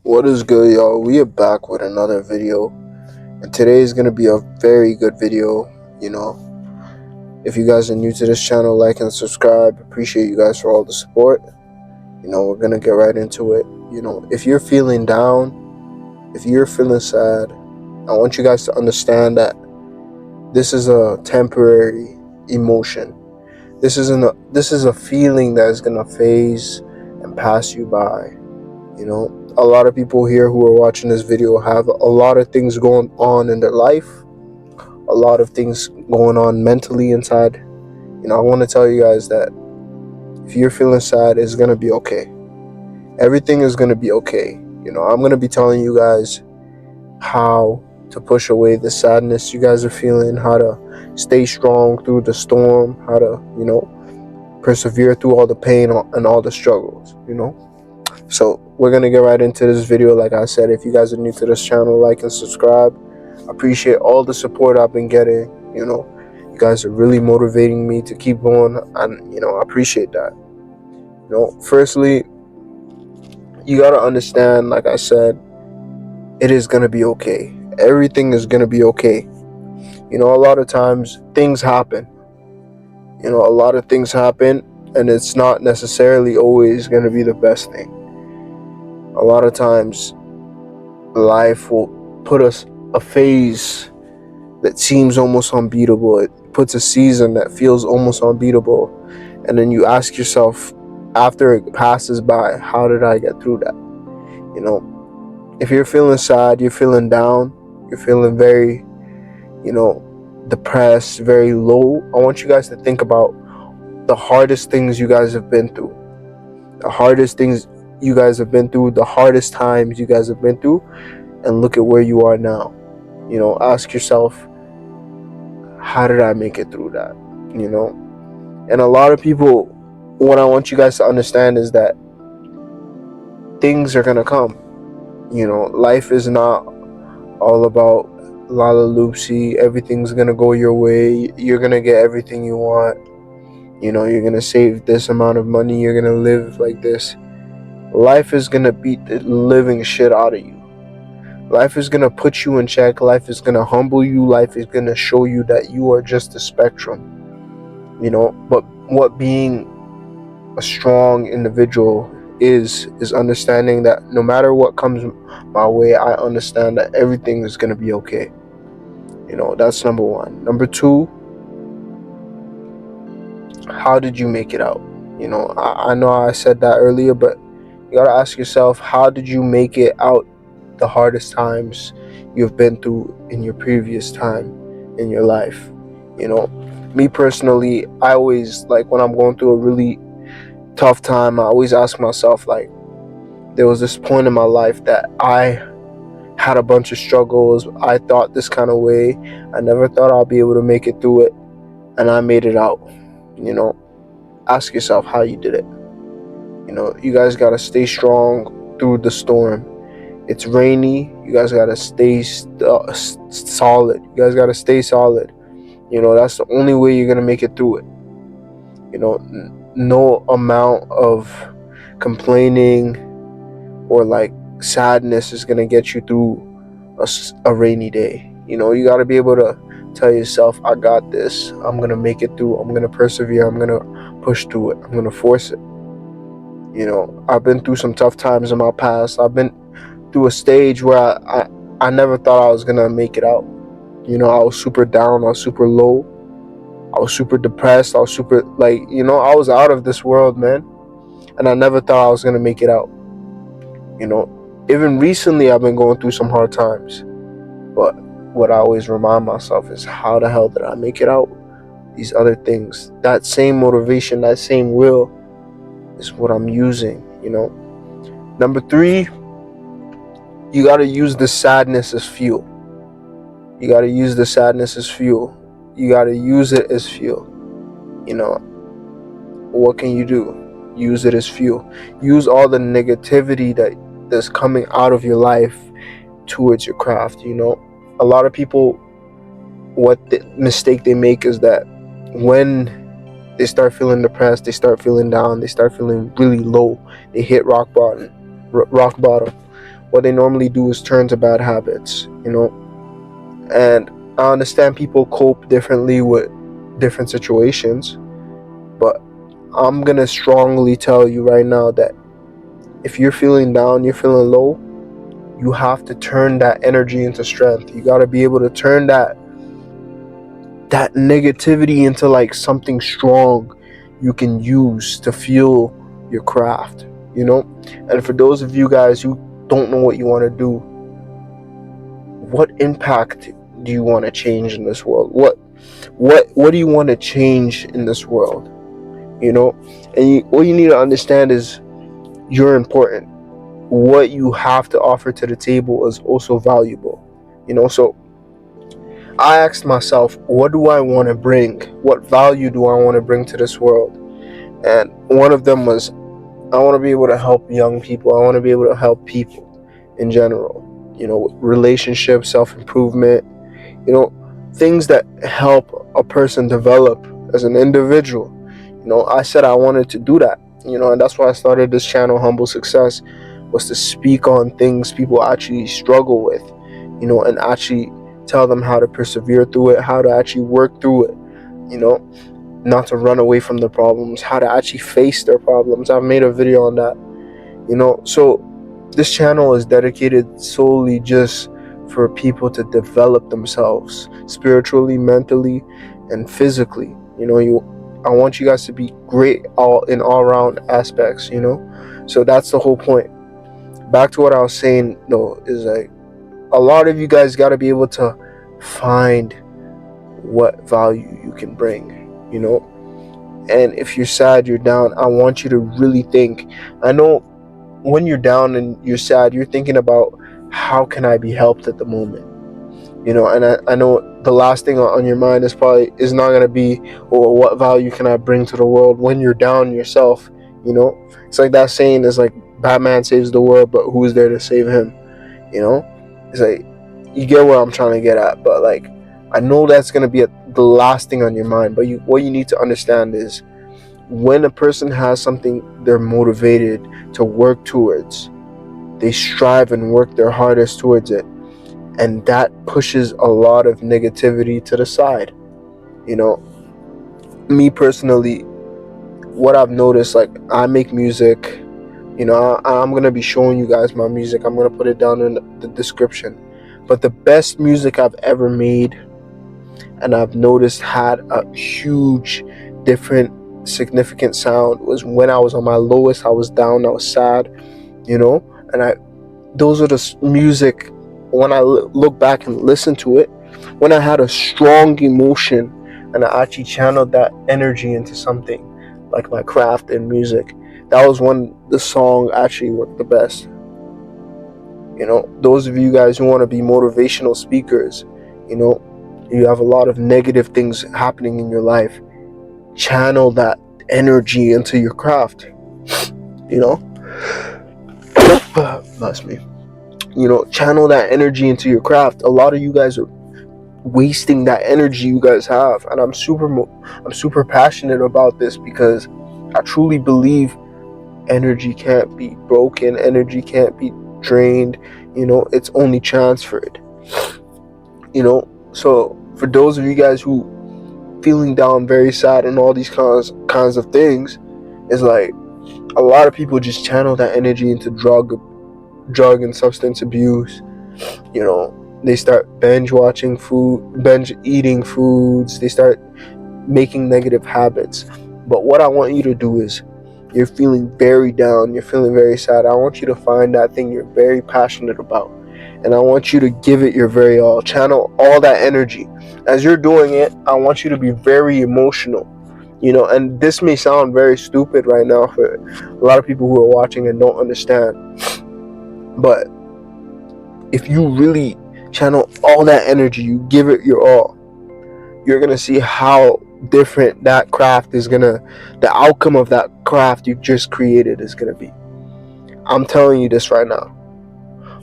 What is good, y'all? We are back with another video, and today is going to be a very good video. If you guys are new to this channel, like and subscribe. Appreciate you guys for all the support. We're going to get right into it. If you're feeling down, if you're feeling sad, I want you guys to understand that this is a temporary emotion. This is a feeling that is going to phase and pass you by. A lot of people here who are watching this video have a lot of things going on in their life, a lot of things going on mentally inside. I want to tell you guys that if you're feeling sad, it's going to be okay. Everything is going to be okay. I'm going to be telling you guys how to push away the sadness you guys are feeling, how to stay strong through the storm, how to, persevere through all the pain and all the struggles, So we're going to get right into this video. Like I said, if you guys are new to this channel, like and subscribe. I appreciate all the support I've been getting. You guys are really motivating me to keep going, and I appreciate that. Firstly, you got to understand, like I said, it is going to be okay. Everything is going to be okay. A lot of times things happen. A lot of things happen, and it's not necessarily always going to be the best thing. A lot of times life will put us a phase that seems almost unbeatable. It puts a season that feels almost unbeatable, and then you ask yourself after it passes by, how did I get through that? If you're feeling sad, you're feeling down, you're feeling very depressed, very low, I want you guys to think about the hardest things you guys have been through, the hardest times you guys have been through, and look at where you are now. Ask yourself, how did I make it through that? And a lot of people, what I want you guys to understand is that things are gonna come. Life is not all about lalaloopsy. Everything's gonna go your way. You're gonna get everything you want. You're gonna save this amount of money. You're gonna live like this. Life is gonna beat the living shit out of you. Life is gonna put you in check. Life is gonna humble you. Life is gonna show you that you are just a spectrum. But what being a strong individual is understanding that no matter what comes my way, I understand that everything is gonna be okay. That's number one. Number two, how did you make it out? I know I said that earlier, but you gotta ask yourself, how did you make it out the hardest times you've been through in your previous time in your life? Me personally, I always, when I'm going through a really tough time, I always ask myself, there was this point in my life that I had a bunch of struggles. I thought this kind of way. I never thought I'll be able to make it through it, and I made it out. Ask yourself how you did it. You guys got to stay strong through the storm. It's rainy. You guys got to stay solid. You guys got to stay solid. That's the only way you're going to make it through it. No amount of complaining or sadness is going to get you through a rainy day. You got to be able to tell yourself, I got this. I'm going to make it through. I'm going to persevere. I'm going to push through it. I'm going to force it. I've been through some tough times in my past. I've been through a stage where I never thought I was going to make it out. I was super down. I was super low. I was super depressed. I was super, I was out of this world, man. And I never thought I was going to make it out. Even recently, I've been going through some hard times. But what I always remind myself is, how the hell did I make it out? These other things, that same motivation, that same will is what I'm using, Number three, you got to use the sadness as fuel. You got to use the sadness as fuel. You got to use it as fuel. What can you do? Use it as fuel. Use all the negativity that's coming out of your life towards your craft. A lot of people, what the mistake they make is that when they start feeling depressed, they start feeling down, they start feeling really low, they hit rock bottom. what they normally do is turn to bad habits, and I understand people cope differently with different situations, but I'm gonna strongly tell you right now that if you're feeling down, you're feeling low, you have to turn that energy into strength. You got to be able to turn that negativity into like something strong you can use to fuel your craft, And for those of you guys who don't know what you want to do, what impact do you want to change in this world? What do you want to change in this world? And what you need to understand is you're important. What you have to offer to the table is also valuable. So I asked myself, what do I want to bring? What value do I want to bring to this world? And one of them was, I want to be able to help young people. I want to be able to help people in general. Relationships, self-improvement, things that help a person develop as an individual. I said I wanted to do that, and that's why I started this channel, Humble Success, was to speak on things people actually struggle with, and actually tell them how to persevere through it, how to actually work through it, not to run away from the problems, how to actually face their problems. I've made a video on that, so this channel is dedicated solely just for people to develop themselves spiritually, mentally, and physically. I want you guys to be great in all round aspects, so that's the whole point. Back to what I was saying though, is like, a lot of you guys got to be able to find what value you can bring, and if you're sad, you're down, I want you to really think. I know when you're down and you're sad, you're thinking about, how can I be helped at the moment? And I know the last thing on your mind is not going to be, oh, what value can I bring to the world when you're down yourself? It's like that saying is like, Batman saves the world, but who's there to save him? It's like, you get what I'm trying to get at. But like, I know that's going to be the last thing on your mind, but what you need to understand is, when a person has something they're motivated to work towards, they strive and work their hardest towards it, and that pushes a lot of negativity to the side. Me personally, what I've noticed, like, I make music. I'm gonna be showing you guys my music. I'm gonna put it down in the description. But the best music I've ever made, and I've noticed had a huge different significant sound, was when I was on my lowest. I was down, I was sad, and those are the music, when I look back and listen to it, when I had a strong emotion and I actually channeled that energy into something like my craft and music, that was when the song actually worked the best. Those of you guys who want to be motivational speakers, you have a lot of negative things happening in your life, channel that energy into your craft. Bless me. Channel that energy into your craft. A lot of you guys are wasting that energy you guys have, and I'm super passionate about this, because I truly believe energy can't be broken, energy can't be drained, it's only transferred. So for those of you guys who feeling down, very sad, and all these kinds of things, it's like, a lot of people just channel that energy into drug and substance abuse. They start binge eating foods, they start making negative habits. But what I want you to do is, you're feeling very down, you're feeling very sad, I want you to find that thing you're very passionate about, and I want you to give it your very all. Channel all that energy. As you're doing it, I want you to be very emotional. And this may sound very stupid right now for a lot of people who are watching and don't understand, but if you really channel all that energy, you give it your all, you're gonna see how different that craft is gonna, the outcome of that craft you just created is gonna be. I'm telling you this right now,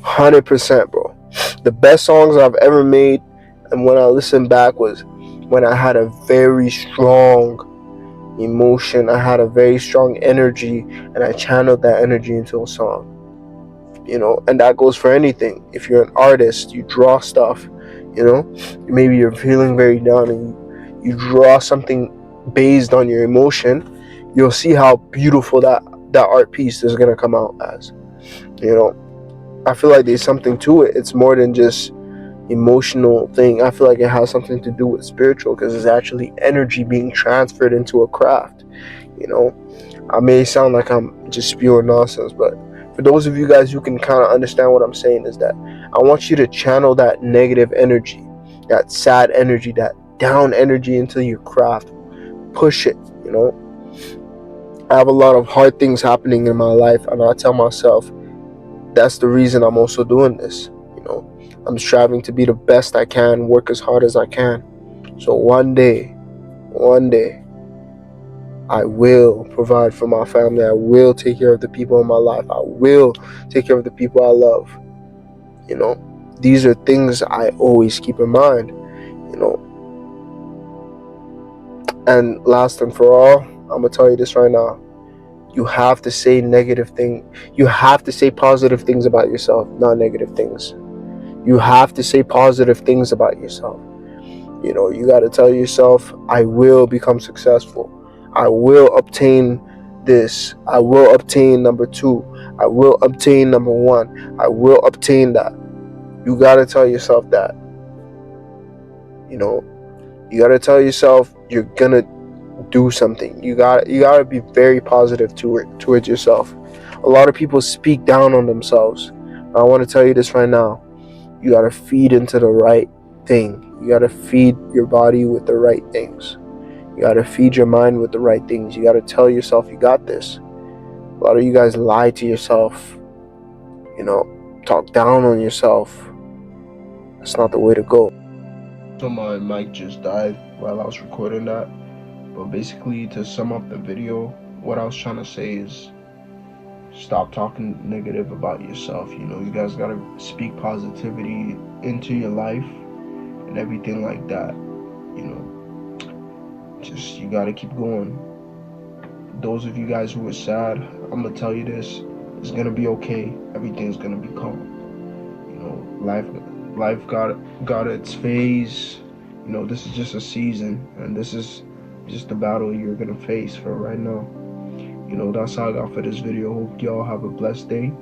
100%, bro. The best songs I've ever made, and when I listen back, was when I had a very strong emotion, I had a very strong energy, and I channeled that energy into a song. And that goes for anything. If you're an artist, you draw stuff, maybe you're feeling very down and you draw something based on your emotion, you'll see how beautiful that art piece is going to come out as. I feel like there's something to it. It's more than just emotional thing. I feel like it has something to do with spiritual, because it's actually energy being transferred into a craft. I may sound like I'm just spewing nonsense, but for those of you guys who can kind of understand what I'm saying, is that I want you to channel that negative energy, that sad energy, that down energy into your craft. Push it. I have a lot of hard things happening in my life, and I tell myself that's the reason I'm also doing this. I'm striving to be the best I can, work as hard as I can. So one day, I will provide for my family. I will take care of the people in my life. I will take care of the people I love. These are things I always keep in mind. And last and for all, I'm gonna tell you this right now. You have to say negative things. You have to say positive things about yourself, not negative things. You have to say positive things about yourself. You got to tell yourself, I will become successful. I will obtain this. I will obtain number 2. I will obtain number 1. I will obtain that. You got to tell yourself that. You got to tell yourself you're going to do something. You got to be very positive towards yourself. A lot of people speak down on themselves. I want to tell you this right now. You got to feed into the right thing. You got to feed your body with the right things. You got to feed your mind with the right things. You got to tell yourself you got this. A lot of you guys lie to yourself, talk down on yourself. That's not the way to go. So my mic just died while I was recording that. But basically, to sum up the video, what I was trying to say is stop talking negative about yourself. You guys got to speak positivity into your life and everything like that. Just, you got to keep going. Those of you guys who are sad, I'm going to tell you this. It's going to be okay. Everything's going to be calm. Life got its phase. This is just a season, and this is just the battle you're going to face for right now. That's all I got for this video. Hope y'all have a blessed day.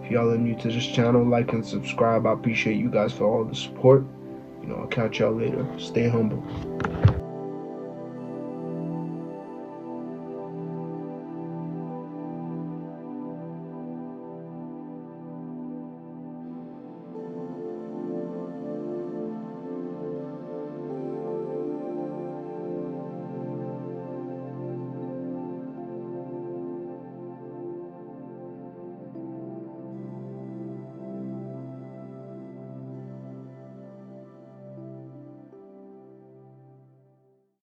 If y'all are new to this channel, like and subscribe. I appreciate you guys for all the support. I'll catch y'all later. Stay humble.